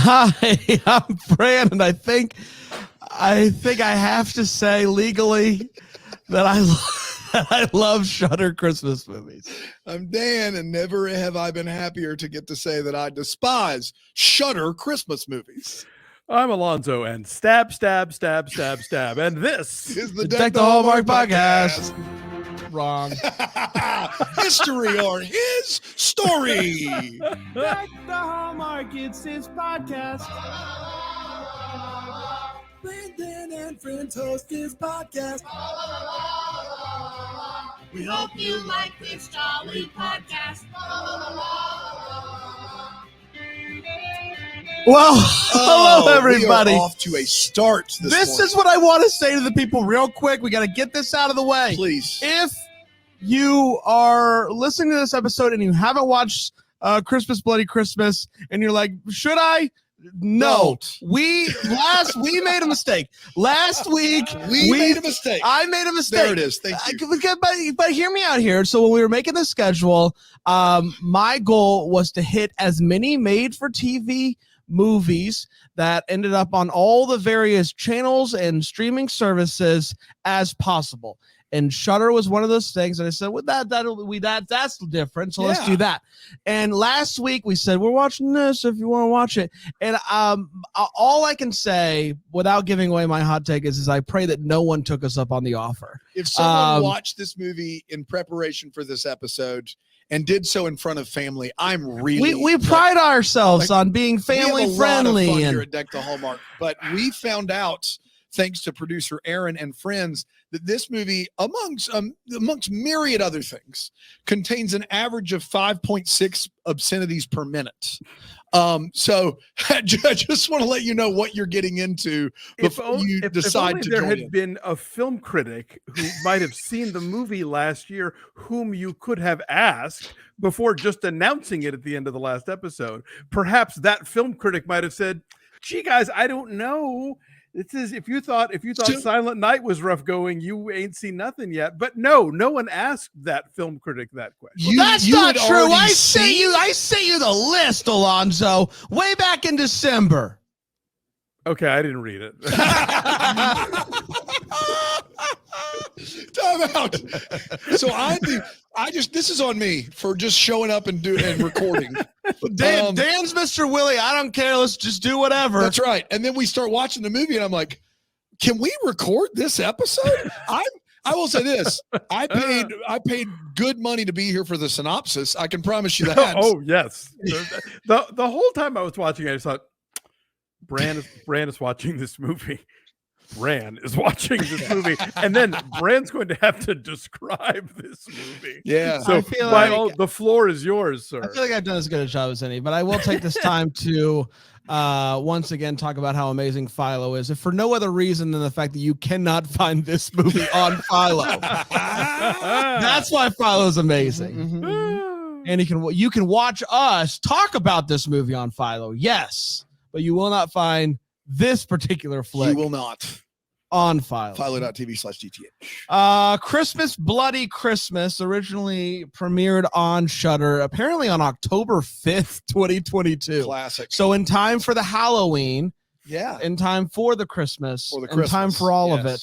Hi, I'm Fran, and I think I have to say legally that I love Shudder Christmas movies. I'm Dan, and never have I been happier to get to say that I despise Shudder Christmas movies. I'm Alonzo, and stab, stab, stab, stab, stab, and this is the Deck the Hallmark podcast. Wrong. History or his story. Deck the Hallmark, it's his podcast. Brandon and friends host his podcast. We hope you like this jolly podcast. Well, hello everybody. We are off to a start this morning. is what I want to say to the people real quick. We got to get this out of the way. Please. If you are listening to this episode and you haven't watched Christmas Bloody Christmas and you're like, should I? No. We made a mistake. Last week we made a mistake. I made a mistake. There it is. Thank you. But hear me out here. So when we were making the schedule, my goal was to hit as many made-for-TV movies that ended up on all the various channels and streaming services as possible. And Shudder was one of those things. And I said, well, that's different. So let's do that. And last week we said, we're watching this if you want to watch it. And all I can say without giving away my hot take is I pray that no one took us up on the offer. If someone watched this movie in preparation for this episode and did so in front of family, I'm really... We pride ourselves on being family friendly. We have a lot of fun here at Deck the Hallmark, but we found out, thanks to producer Aaron and friends, that this movie, amongst myriad other things, contains an average of 5.6 obscenities per minute. So I just want to let you know what you're getting into before you decide to join in. There had been a film critic who might have seen the movie last year, whom you could have asked before just announcing it at the end of the last episode. Perhaps that film critic might have said, gee, guys, I don't know. This is if you thought Silent Night was rough going, you ain't seen nothing yet. But no one asked that film critic that question. Well, that's not true. I sent you the list, Alonzo, way back in December. Okay, I didn't read it. Time out. So this is on me for just showing up and recording. Dan's Mr. Willie. I don't care. Let's just do whatever. That's right. And then we start watching the movie, and I'm like, can we record this episode? I will say this. I paid good money to be here for the synopsis. I can promise you that. Oh, yes. The whole time I was watching, I just thought, Bran is watching this movie. Bran is watching this movie, and then Bran's going to have to describe this movie. Yeah. So the floor is yours, sir. I feel like I've done as good a job as any, but I will take this time to once again talk about how amazing Philo is, if for no other reason than the fact that you cannot find this movie on Philo. That's why Philo is amazing. Mm-hmm. And you can watch us talk about this movie on Philo, yes, but you will not find this particular flick. You will not. On Philo. Philo.tv/GTH. Christmas Bloody Christmas originally premiered on Shudder, apparently on October 5th, 2022. Classic. So in time for the Halloween. Yeah. In time for the Christmas. In time for all of it.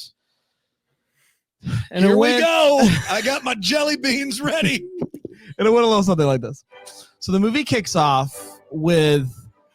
And here we go. I got my jelly beans ready. And it went a little something like this. So the movie kicks off with...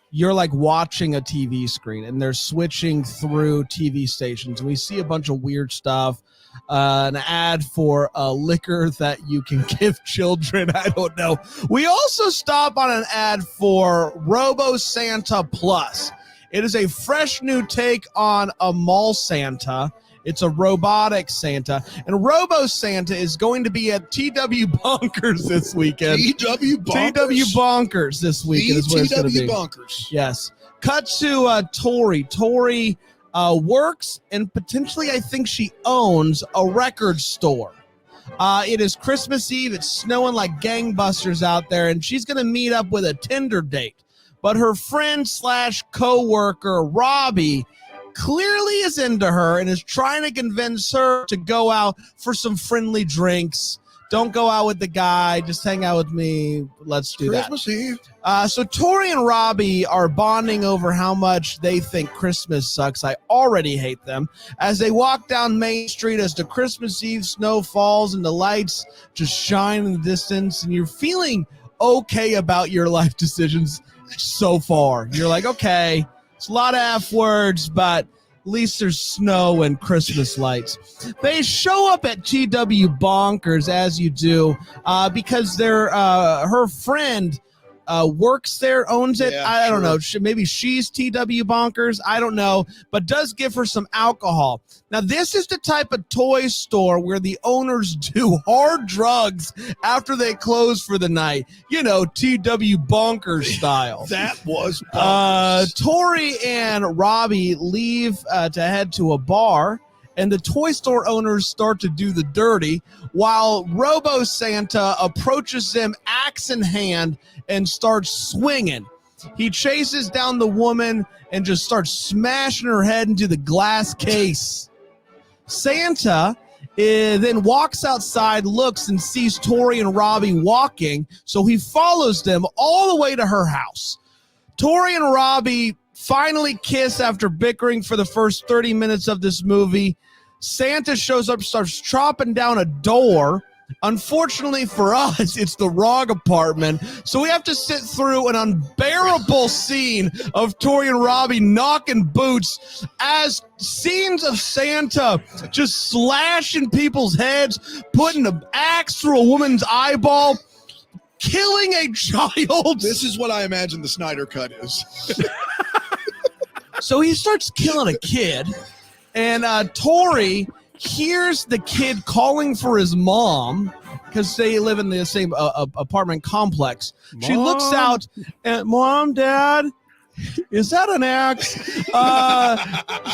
you're like watching a TV screen and they're switching through TV stations. We see a bunch of weird stuff, an ad for a liquor that you can give children. I don't know. We also stop on an ad for Robo Santa Plus. It is a fresh new take on a mall Santa. It's a robotic Santa. And Robo Santa is going to be at TW Bonkers this weekend. TW Bonkers? TW Bonkers this weekend is where it's going to be. Bonkers. Yes. Cut to Tori. Tori works and potentially I think she owns a record store. It is Christmas Eve. It's snowing like gangbusters out there, and she's going to meet up with a Tinder date. But her friend / co-worker, Robbie, clearly is into her and is trying to convince her to go out for some friendly drinks Don't go out with the guy. Just hang out with me. Let's do that. Christmas Eve. So Tori and Robbie are bonding over how much they think Christmas sucks. I already hate them. As they walk down Main Street as the Christmas Eve snow falls and the lights just shine in the distance, and you're feeling okay about your life decisions so far. You're like, okay, it's a lot of F words, but at least there's snow and Christmas lights. They show up at TW Bonkers, as you do, because they're her friend works there, owns it. Yeah, I don't sure. know. Maybe she's TW Bonkers. I don't know, but does give her some alcohol. Now, this is the type of toy store where the owners do hard drugs after they close for the night. You know, TW Bonkers style. That was bonkers. Tori and Robbie leave to head to a bar, and the toy store owners start to do the dirty while Robo Santa approaches them axe in hand and starts swinging. He chases down the woman and just starts smashing her head into the glass case. Santa then walks outside, looks, and sees Tori and Robbie walking, so he follows them all the way to her house. Tori and Robbie finally kiss after bickering for the first 30 minutes of this movie. Santa shows up, starts chopping down a door. Unfortunately for us, it's the wrong apartment, so we have to sit through an unbearable scene of Tori and Robbie knocking boots as scenes of Santa just slashing people's heads, putting an axe through a woman's eyeball, killing a child. This is what I imagine the Snyder Cut is. So he starts killing a kid, and Tori hears the kid calling for his mom because they live in the same apartment complex. She looks out and, Mom, Dad, is that an axe?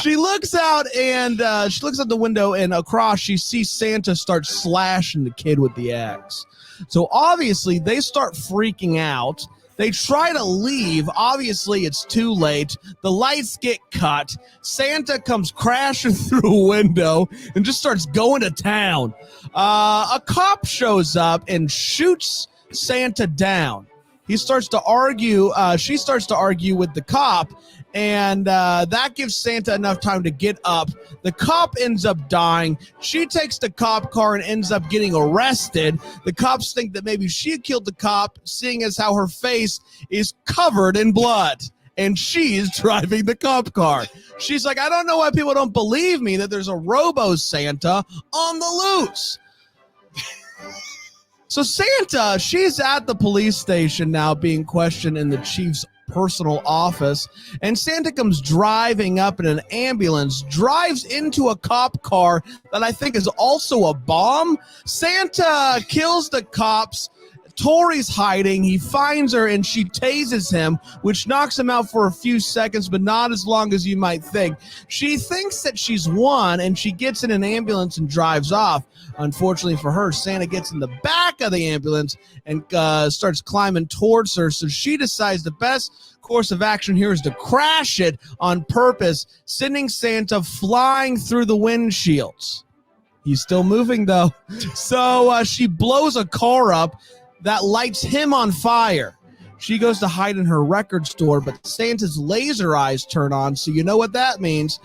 She looks out and she looks out the window, and across she sees Santa start slashing the kid with the axe. So obviously they start freaking out. They try to leave. Obviously, it's too late. The lights get cut. Santa comes crashing through a window and just starts going to town. A cop shows up and shoots Santa down. He starts to argue. She starts to argue with the cop, and that gives Santa enough time to get up. The cop ends up dying. She takes the cop car and ends up getting arrested. The cops think that maybe she killed the cop, seeing as how her face is covered in blood, and she's driving the cop car. She's like, I don't know why people don't believe me that there's a Robo Santa on the loose. So Santa, she's at the police station now being questioned in the chief's personal office, and Santa comes driving up in an ambulance, drives into a cop car that I think is also a bomb. Santa kills the cops. Tori's hiding. He finds her and she tases him, which knocks him out for a few seconds, but not as long as you might think. She thinks that she's won, and she gets in an ambulance and drives off. Unfortunately for her, Santa gets in the back of the ambulance and starts climbing towards her, so she decides the best course of action here is to crash it on purpose, sending Santa flying through the windshields. He's still moving, though. So she blows a car up that lights him on fire. She goes to hide in her record store, but Santa's laser eyes turn on, so you know what that means.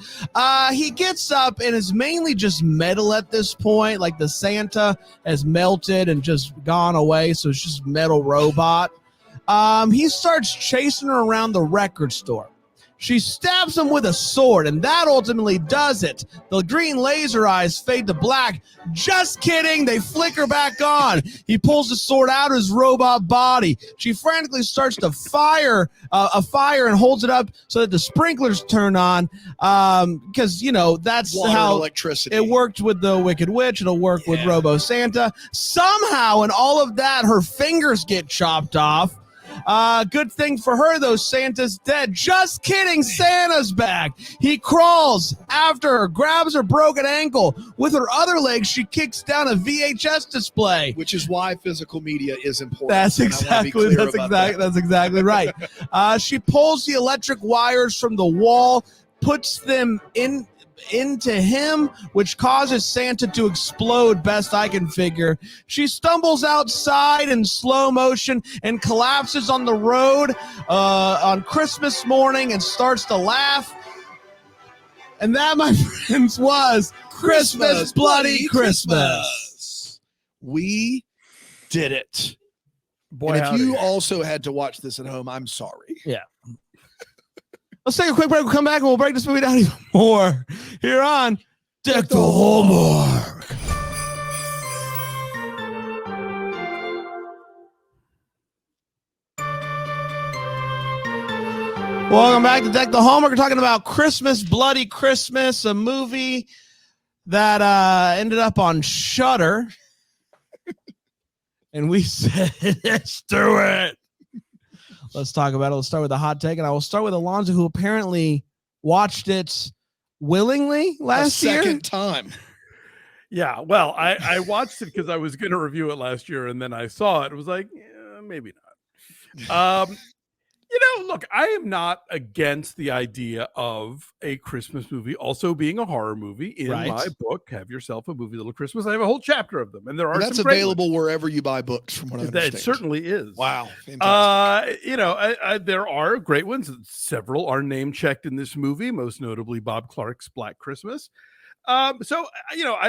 He gets up and is mainly just metal at this point. Like the Santa has melted and just gone away, so it's just metal robot. He starts chasing her around the record store. She stabs him with a sword, and that ultimately does it. The green laser eyes fade to black. Just kidding. They flicker back on. He pulls the sword out of his robot body. She frantically starts to fire a fire and holds it up so that the sprinklers turn on, because, you know, that's Water how and electricity. it worked with the Wicked Witch. It'll work with Robo Santa. Somehow, in all of that, her fingers get chopped off. Good thing for her, though, Santa's dead. Just kidding, Santa's back. He crawls after her, grabs her broken ankle. With her other leg, she kicks down a VHS display. Which is why physical media is important. That's And I wanna be exactly clear about that's exactly right. She pulls the electric wires from the wall, puts them in into him, which causes Santa to explode, best I can figure. She stumbles outside in slow motion and collapses on the road on Christmas morning and starts to laugh. And that, my friends, was Christmas Bloody Christmas. We did it. Boy, And if howdy. you also had to watch this at home, I'm sorry. Yeah. Let's take a quick break. We'll come back and we'll break this movie down even more here on Deck the Hallmark. Welcome back to Deck the Hallmark. We're talking about Christmas Bloody Christmas, a movie that ended up on Shudder. And we said, let's do it. Let's talk about it. Let's start with the hot take. And I will start with Alonzo, who apparently watched it willingly last year. Second time. Yeah, well, I watched it because I was going to review it last year, and then I saw it. It was like, yeah, maybe not. Look, I am not against the idea of a Christmas movie also being a horror movie. In my book, Have Yourself a Movie Little Christmas. I have a whole chapter of them, and there are That's some great available ones. Wherever you buy books, from what I understand. It certainly is. Wow, fantastic. There are great ones. Several are name checked in this movie, most notably Bob Clark's Black Christmas. I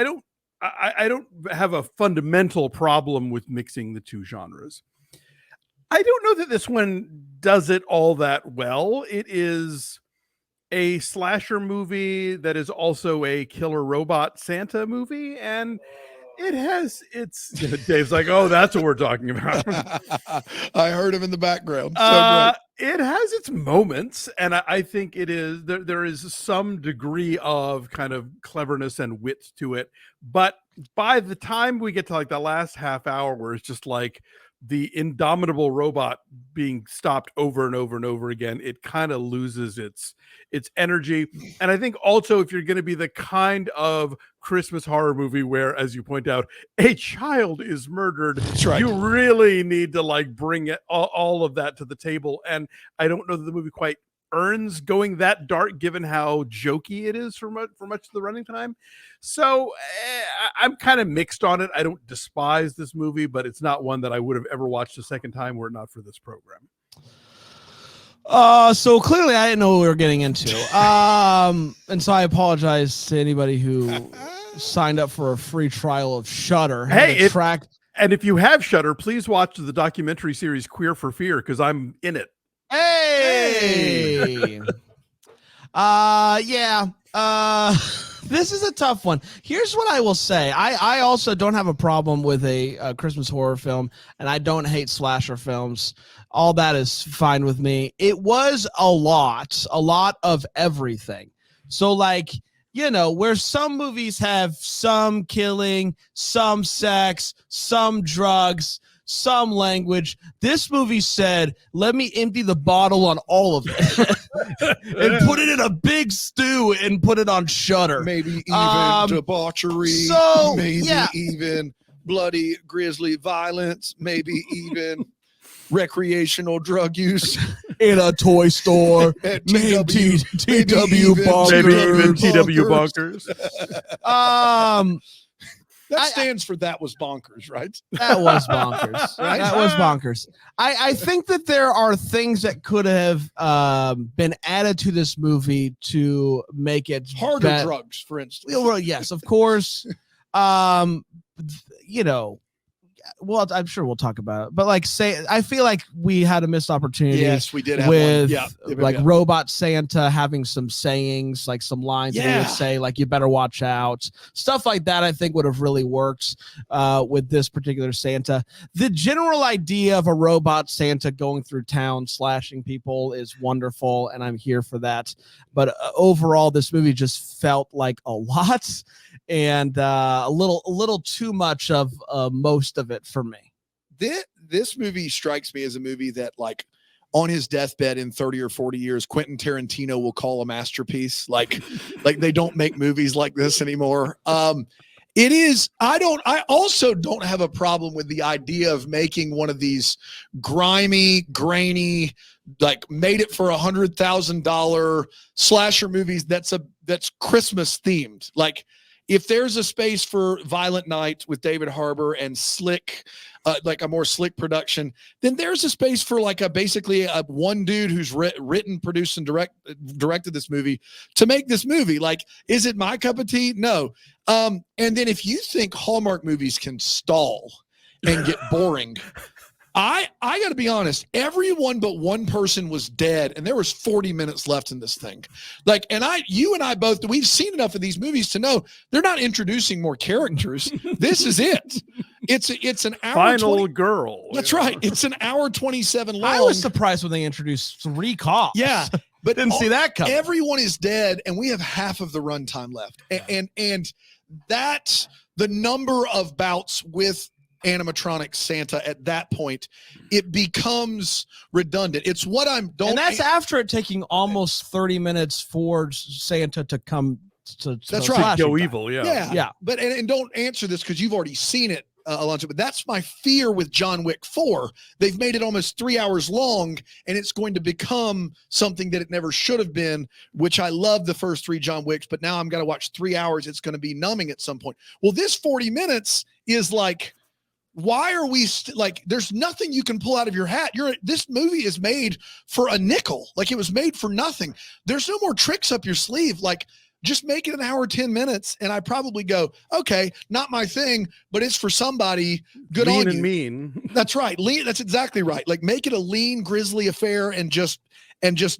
don't have a fundamental problem with mixing the two genres. I don't know that this one does it all that well. It is a slasher movie that is also a killer robot Santa movie, and it has Dave's like, oh, that's what we're talking about. I heard him in the background. So great. It has its moments, and I think it is there is some degree of kind of cleverness and wit to it. But by the time we get to like the last half hour, where it's just like the indomitable robot being stopped over and over and over again, it kind of loses its energy. And I think also, if you're going to be the kind of Christmas horror movie where, as you point out, a child is murdered, That's right. you really need to like bring it all of that to the table. And I don't know that the movie quite earns going that dark, given how jokey it is for much of the running time. So I'm kind of mixed on it. I don't despise this movie, but it's not one that I would have ever watched a second time were it not for this program. So clearly I didn't know what we were getting into. And so I apologize to anybody who signed up for a free trial of Shudder. And if you have Shudder, please watch the documentary series Queer for Fear, because I'm in it. Hey. This is a tough one. Here's what I will say. I also don't have a problem with a Christmas horror film, and I don't hate slasher films. All that is fine with me. It was a lot of everything. So like, where some movies have some killing, some sex, some drugs, some language, this movie said, let me empty the bottle on all of it and put it in a big stew and put it on Shudder. Maybe even debauchery, even bloody grisly violence, maybe even recreational drug use in a toy store, at named TW Bonkers. Maybe even TW Bonkers. That stands for That Was Bonkers, right? That was bonkers. Right? That was bonkers. I think that there are things that could have been added to this movie to make it harder drugs, for instance. Well, yes, of course. Well, I'm sure we'll talk about it, but I feel like we had a missed opportunity. Yes, we did have with one. Robot Santa having some sayings, like some lines that he would say, like, you better watch out. Stuff like that, I think, would have really worked with this particular Santa. The general idea of a robot Santa going through town slashing people is wonderful, and I'm here for that. But overall, this movie just felt like a lot. And a little too much of most of it for me. This movie strikes me as a movie that, like, on his deathbed in 30 or 40 years, Quentin Tarantino will call a masterpiece. Like they don't make movies like this anymore. It is. I also don't have a problem with the idea of making one of these grimy, grainy, like made it for $100,000 slasher movies. That's Christmas themed. Like if there's a space for Violent Night with David Harbour and slick, like a more slick production, then there's a space for like basically a one dude who's written, produced, and directed this movie to make this movie. Like, is it my cup of tea? No. And then if you think Hallmark movies can stall and get boring, I got to be honest, everyone but one person was dead and there was 40 minutes left in this thing. Like, and you and I both, we've seen enough of these movies to know they're not introducing more characters. This is it. It's an hour. Final 20, girl. That's right. It's an hour 27 long. I was surprised when they introduced 3 cops. Yeah. But didn't see that coming. Everyone is dead and we have half of the runtime left. And that the number of bouts with animatronic Santa at that point, it becomes redundant. It's what and that's after it taking almost 30 minutes for Santa to come to that's right. Go evil. Yeah. But and don't answer this because you've already seen it, Alonso, but that's my fear with John Wick 4. They've made it almost 3 hours long and it's going to become something that it never should have been, which I love the first 3 John Wicks, but now I'm going to watch 3 hours. It's going to be numbing at some point. Well, this 40 minutes is like, why are we like, there's nothing you can pull out of your hat. This movie is made for a nickel. Like it was made for nothing. There's no more tricks up your sleeve. Like just make it an hour, 10 minutes. And I probably go, okay, not my thing, but it's for somebody. Good lean on and you. Mean. That's right. Lean. That's exactly right. Like make it a lean, grisly affair and just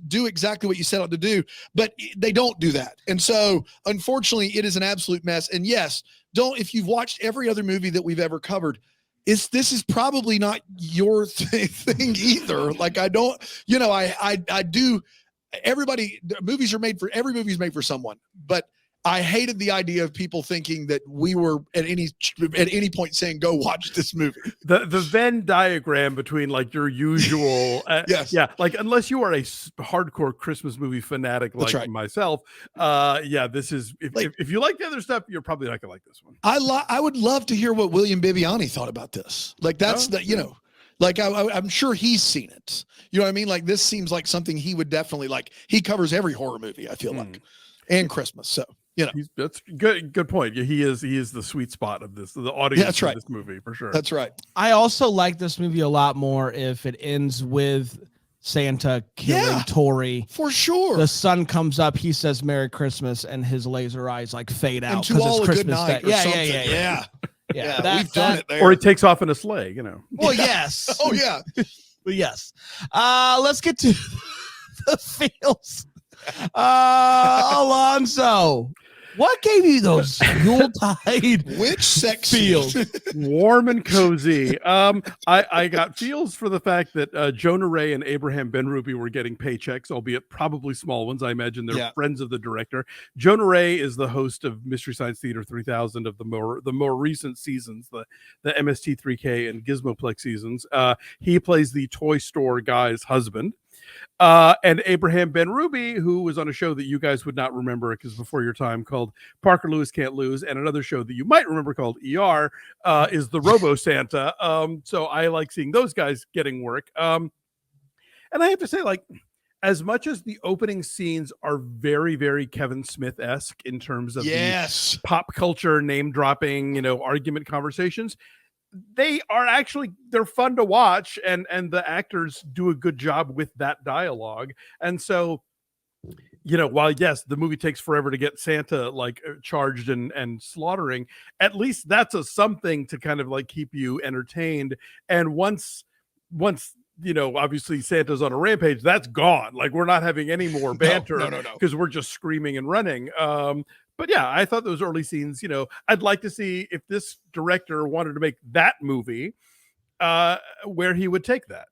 do exactly what you set out to do. But they don't do that. And so unfortunately it is an absolute mess. And yes, if you've watched every other movie that we've ever covered, this is probably not your thing either. Like I don't, I do. Every movie's made for someone, but I hated the idea of people thinking that we were at any point saying, go watch this movie. The Venn diagram between like your usual, yes. Yeah. Like unless you are a hardcore Christmas movie fanatic like myself. This is, if you like the other stuff, you're probably not gonna like this one. I would love to hear what William Bibbiani thought about this. Like that's like I'm sure he's seen it. You know what I mean? Like this seems like something he would definitely like. He covers every horror movie, I feel like, and Christmas. So that's good point. He is the sweet spot of this, the audience that's right. of this movie for sure. That's right. I also like this movie a lot more if it ends with Santa killing Tori. For sure. The sun comes up, he says Merry Christmas, and his laser eyes like fade out because it's Christmas good night Day. Yeah. We've done it there. Or he takes off in a sleigh, Well, yes. Oh yeah. Yes. Let's get to the feels. Alonso, what gave you those Yuletide which sex feels? Warm and cozy. I got feels for the fact that Jonah Ray and Abraham Benrubi were getting paychecks, albeit probably small ones. I imagine they're friends of the director. Jonah Ray is the host of Mystery Science Theater 3000 of the more recent seasons, the MST3K and Gizmoplex seasons. He plays the toy store guy's husband. And Abraham Benrubi, who was on a show that you guys would not remember because before your time, called Parker Lewis Can't Lose, and another show that you might remember called ER, is the Robo Santa. So I like seeing those guys getting work. And I have to say, like, as much as the opening scenes are very, very Kevin Smith-esque in terms of the pop culture name dropping, argument conversations, they're fun to watch, and the actors do a good job with that dialogue. And so, while yes, the movie takes forever to get Santa like charged and slaughtering, at least that's something to kind of like keep you entertained. And once obviously Santa's on a rampage, that's gone. Like we're not having any more banter because we're just screaming and running. But yeah, I thought those early scenes, I'd like to see if this director wanted to make that movie, where he would take that,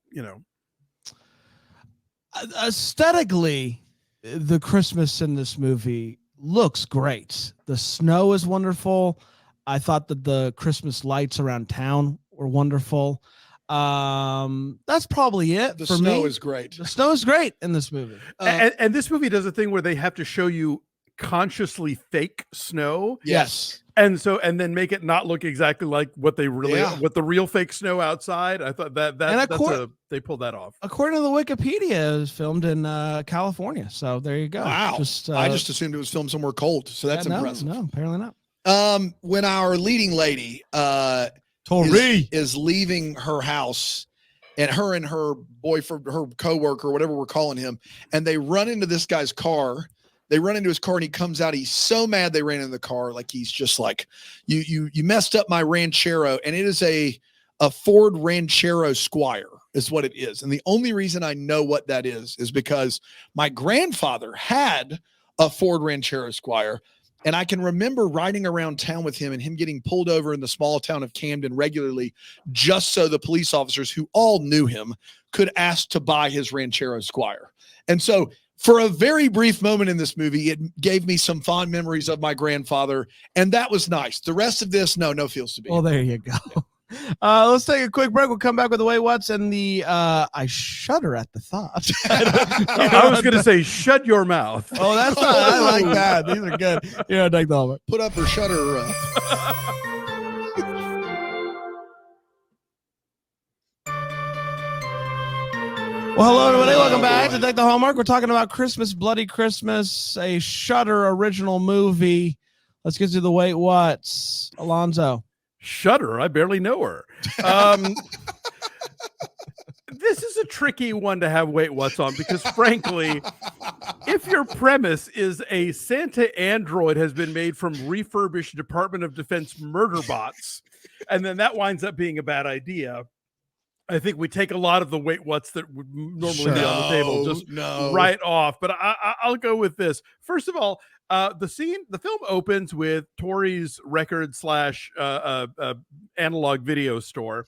Aesthetically, the Christmas in this movie looks great. The snow is wonderful. I thought that the Christmas lights around town were wonderful. That's probably it. The for snow me. is great. The snow is great in this movie. And this movie does a thing where they have to show you consciously fake snow. Yes. And then make it not look exactly like what they really what the real fake snow outside. I thought they pulled that off. According to the Wikipedia, it was filmed in California. So there you go. Wow. I just assumed it was filmed somewhere cold. So that's impressive. No, apparently not. When our leading lady Tori is leaving her house, and her boyfriend, her coworker, whatever we're calling him, and they run into this guy's car. They run into his car and he comes out. He's so mad they ran into the car. Like he's just like, you messed up my Ranchero. And it is a Ford Ranchero Squire is what it is. And the only reason I know what that is because my grandfather had a Ford Ranchero Squire. And I can remember riding around town with him and him getting pulled over in the small town of Camden regularly, just so the police officers who all knew him could ask to buy his Ranchero Squire. And so for a very brief moment in this movie, it gave me some fond memories of my grandfather, and that was nice. The rest of this, no feels to be. Well, there you go. Let's take a quick break. We'll come back with the Wait What's and the I shudder at the thought. I was going to say, shut your mouth. Oh, that's not, I like that. These are good. Yeah, take the helmet. Put up or Shudder. Well, hello, everybody. Welcome back to Deck the Hallmark. We're talking about Christmas, Bloody Christmas, a Shudder original movie. Let's get to the Wait What's. Alonzo. Shudder. I barely know her. This is a tricky one to have Wait What's on because, frankly, if your premise is a Santa android has been made from refurbished Department of Defense murder bots, and then that winds up being a bad idea, I think we take a lot of the Wait What's that would normally be on the table just right off. But I'll go with this. First of all, the film opens with Tori's record / analog video store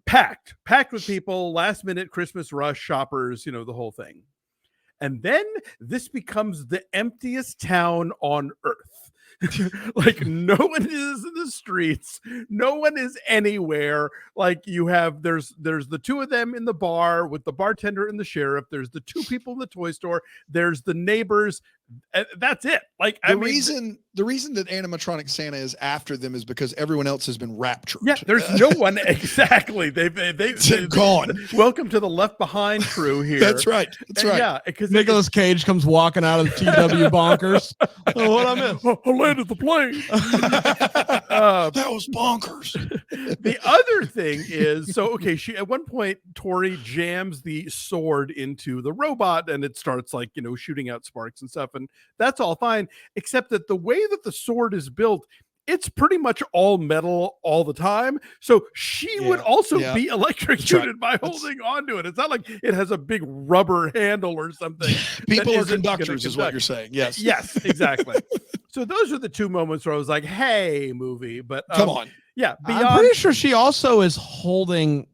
packed with people, last minute Christmas rush shoppers, the whole thing. And then this becomes the emptiest town on earth. Like no one is in the streets, no one is anywhere. Like there's the two of them in the bar with the bartender and the sheriff, there's the two people in the toy store, there's the neighbors. That's it. Like the reason that animatronic Santa is after them is because everyone else has been raptured. Yeah, there's no one exactly. They've gone. Welcome to the Left Behind crew here. That's right. Yeah, because Nicolas Cage comes walking out of the TW bonkers. Oh, what I missed? I landed the plane. That was bonkers. The other thing is, she at one point Tori jams the sword into the robot and it starts shooting out sparks and stuff. And that's all fine, except that the way that the sword is built, it's pretty much all metal all the time. So she would also be electrocuted by holding onto it. It's not like it has a big rubber handle or something. People are conductors is what you're saying. Yes. Yes, exactly. So those are the two moments where I was like, hey, movie. But come on. Yeah. I'm pretty sure she also is holding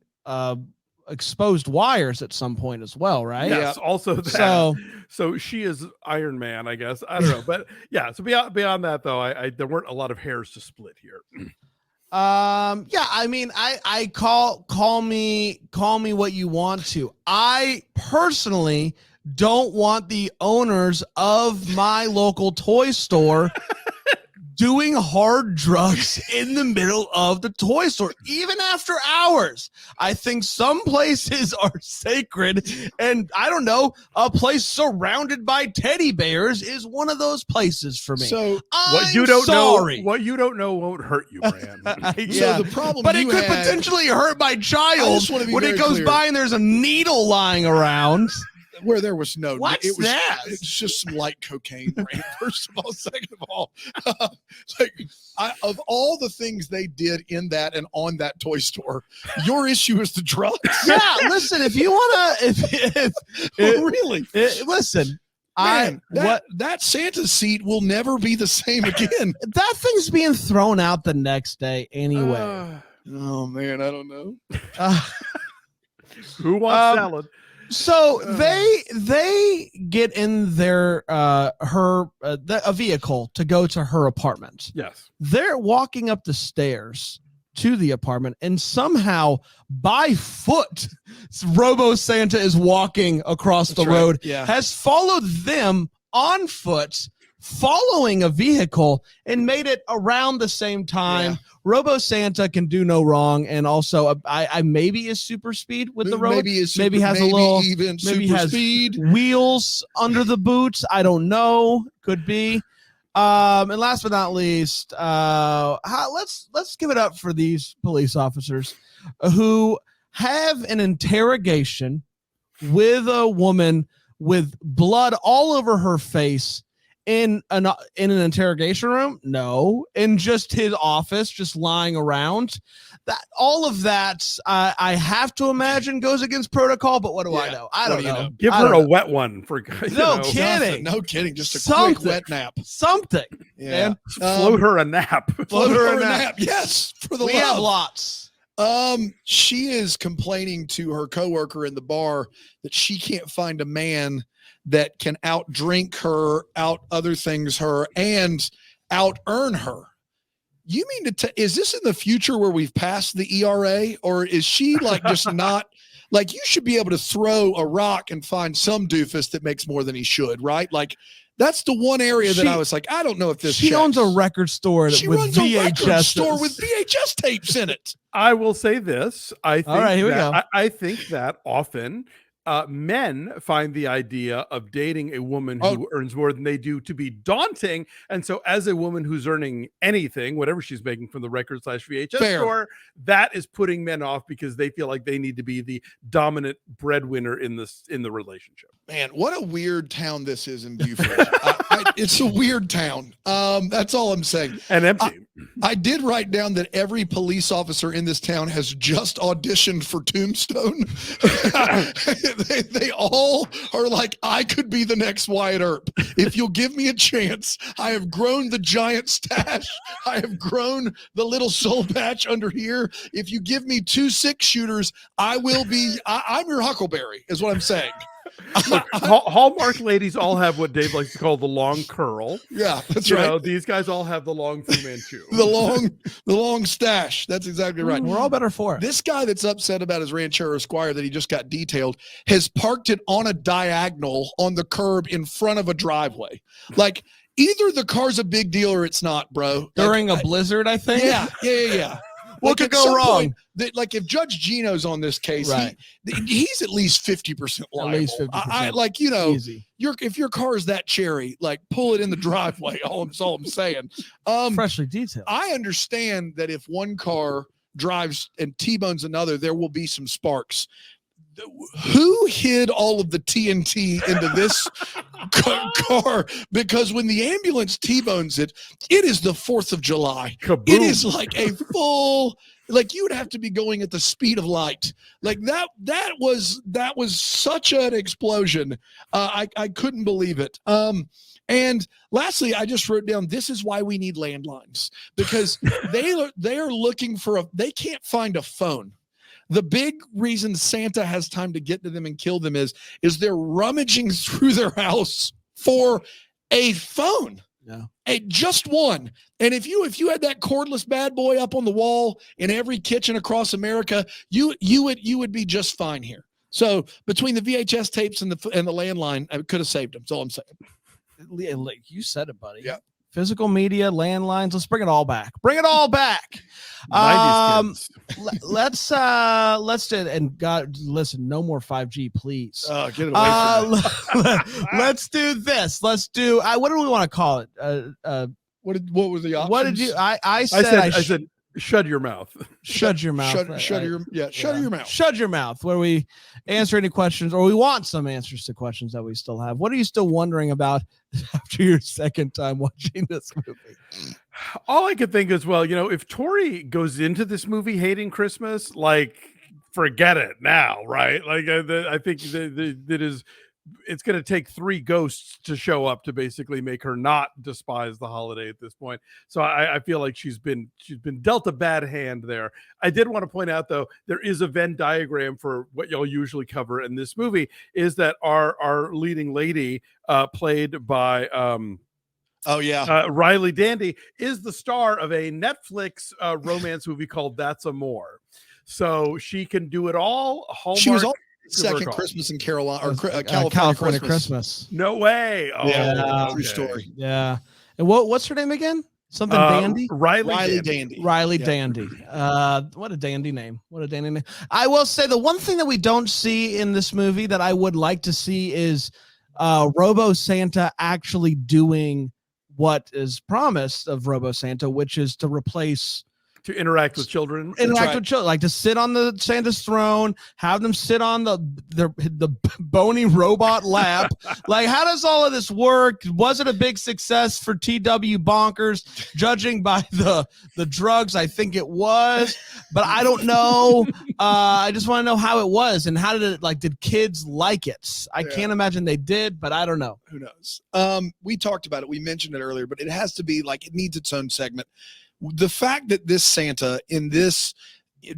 exposed wires at some point as well, right? Yes, also that. So she is Iron Man, I guess. I don't know, but yeah. So beyond that, though, there weren't a lot of hairs to split here. I mean, I call me what you want to. I personally don't want the owners of my local toy store doing hard drugs in the middle of the toy store, even after hours. I think some places are sacred, and I don't know, a place surrounded by teddy bears is one of those places for me. So what you don't know won't hurt you, Bram. So the problem, but it could potentially hurt my child when it goes by and there's a needle lying around. Where there was no, It's just some light cocaine. Right? First of all, second of all, of all the things they did in that and on that toy store, your issue is the drugs. Yeah, listen, if you want to, really, listen. Man, that Santa seat will never be the same again. That thing's being thrown out the next day anyway. Oh man, I don't know. Who wants salad? So they get in their a vehicle to go to her apartment. Yes. They're walking up the stairs to the apartment, and somehow by foot, Robo Santa is walking across the road, has followed them on foot following a vehicle and made it around the same time. Yeah. Robo Santa can do no wrong, and also I maybe is super speed with the road. Maybe is super, maybe has a little, even maybe super has speed. wheels under the boots. I don't know. Could be. And last but not least, let's give it up for these police officers who have an interrogation with a woman with blood all over her face in an interrogation room. No, in just his office, just lying around. That all of that, I have to imagine goes against protocol. But what do I know? I don't know. Give her a wet one for no kidding. No kidding. Just a Something. quick wet nap. Something. Yeah. Man. Float her a nap. Float her a nap. Yes. For the We love. have lots. She is complaining to her coworker in the bar that she can't find a man that can outdrink her, out other things her, and out earn her. You mean is this in the future where we've passed the ERA, or is she like just not like, you should be able to throw a rock and find some doofus that makes more than he should, right? Like, that's the one area that I was like, I don't know if this. She owns a record store with VHS tapes in it. I will say this. I think all right, here we go. I think that often men find the idea of dating a woman who earns more than they do to be daunting. And so as a woman who's earning anything, whatever she's making from the record/VHS store, that is putting men off because they feel like they need to be the dominant breadwinner in the relationship. Man, what a weird town this is in Buford. It's a weird town. That's all I'm saying. And empty. I did write down that every police officer in this town has just auditioned for Tombstone. they all are like, I could be the next Wyatt Earp. If you'll give me a chance. I have grown the giant stash. I have grown the little soul patch under here. If you give me 2 6-shooters, I will be, I'm your Huckleberry is what I'm saying. Look, Hallmark ladies all have what Dave likes to call the long curl. Yeah, that's you right. know, these guys all have the long Fu Manchu. the long stash. That's exactly right. We're all better for it. This guy that's upset about his Ranchero Esquire that he just got detailed has parked it on a diagonal on the curb in front of a driveway. Like, either the car's a big deal or it's not, bro. During a blizzard, I think. Yeah. What could go wrong? Like, if Judge Gino's on this case, right, he's at least 50% liable. At least 50%. I like, you know, easy. If your car is that cherry, like, pull it in the driveway. That's all I'm saying. Freshly detailed. I understand that if one car drives and T-bones another, there will be some sparks. Who hid all of the TNT into this car? Because when the ambulance T-bones it is the 4th of July. Kaboom. It is like a full, like, you would have to be going at the speed of light. Like that was such an explosion. I couldn't believe it. And lastly, I just wrote down, this is why we need landlines, because they are looking for they can't find a phone. The big reason Santa has time to get to them and kill them is they're rummaging through their house for a phone. Yeah. Just one. And if you had that cordless bad boy up on the wall in every kitchen across America, you would be just fine here. So between the VHS tapes and the landline, I could have saved them. That's all I'm saying. Like you said it, buddy. Yeah. Physical media, landlines. Let's bring it all back. Bring it all back. 90s kids. Let's do it. And God, listen, no more 5G, please. Get it away from me. Let's do this. Let's do. What do we want to call it? What was the options? What did you? I said. Shut your mouth. Shut your mouth. Shut your mouth. Shut your mouth. Where we answer any questions, or we want some answers to questions that we still have. What are you still wondering about after your second time watching this movie? All I could think is, well, you know, if Tori goes into this movie hating Christmas, like, forget it now, right? Like, I think that is. It's going to take 3 ghosts to show up to basically make her not despise the holiday at this point. So I feel like she's been dealt a bad hand there. I did want to point out, though, there is a Venn diagram for what y'all usually cover in this movie, is that our leading lady, played by Riley Dandy, is the star of a Netflix romance movie called That's Amore. So she can do it all. Hallmark. second call. Christmas in Carolina or California Christmas. No way. Oh, Yeah. True story. Yeah. And what's her name again? Something Dandy? Riley Dandy. Riley Yeah. Dandy. What a dandy name. What a dandy name. I will say the one thing that we don't see in this movie that I would like to see is Robo Santa actually doing what is promised of Robo Santa, which is to replace To interact with children. interact with children, like to sit on the Santa's throne, have them sit on the bony robot lap. Like, how does all of this work? Was it a big success for TW Bonkers? Judging by the drugs, I think it was, but I don't know. I just want to know how it was and how did it, like, did kids like it? I can't imagine they did, but I don't know. Who knows? We talked about it. We mentioned it earlier, but it has to be like, it needs its own segment. The fact that this Santa in this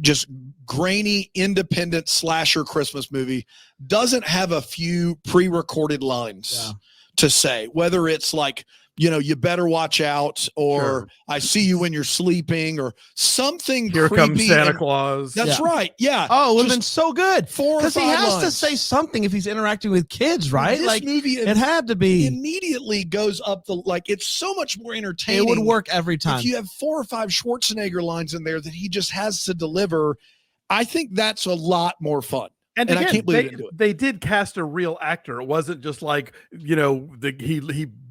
just grainy independent slasher Christmas movie doesn't have a few pre-recorded lines to say, whether it's like, you better watch out, or I see you when you're sleeping, or something. Here creepy comes Santa Claus. That's right. Yeah. Oh, it would have been so good. 4 or 5 because he has to lines. say something if he's interacting with kids, right? This Like, movie it had to be. immediately goes up it's so much more entertaining. It would work every time. If you have 4 or 5 Schwarzenegger lines in there that he just has to deliver, I think that's a lot more fun. And I again, can't believe they didn't do it. they did cast a real actor. It wasn't just like, he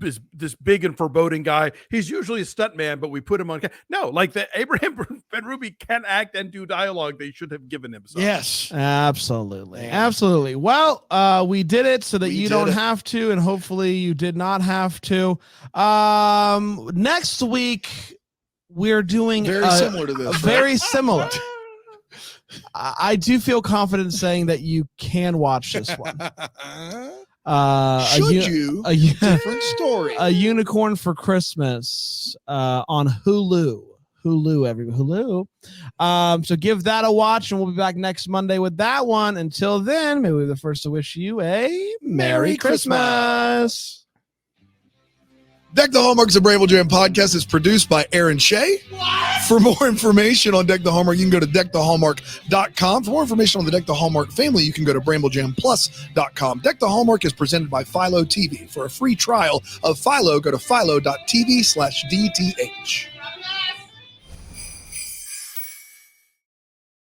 is this big and foreboding guy. He's usually a stuntman, but we put him on. No, like the Abraham Ben-Ruby can act and do dialogue. They should have given him something. Yes. Absolutely. Man. Absolutely. Well, we did it so that We you did don't it. have to, and hopefully you did not have to. Next week, we're doing Very similar to this. right? very similar. I do feel confident saying that you can watch this one. Should you? Different story. A Unicorn for Christmas on Hulu. Hulu. So give that a watch, and we'll be back next Monday with that one. Until then, may we be the first to wish you a Merry Christmas. Deck the Hallmarks of Bramble Jam podcast is produced by Aaron Shea. For more information on Deck the Hallmark, you can go to deckthehallmark.com. For more information on the Deck the Hallmark family, you can go to bramblejamplus.com. Deck the Hallmark is presented by Philo TV. For a free trial of Philo, go to philo.tv/DTH.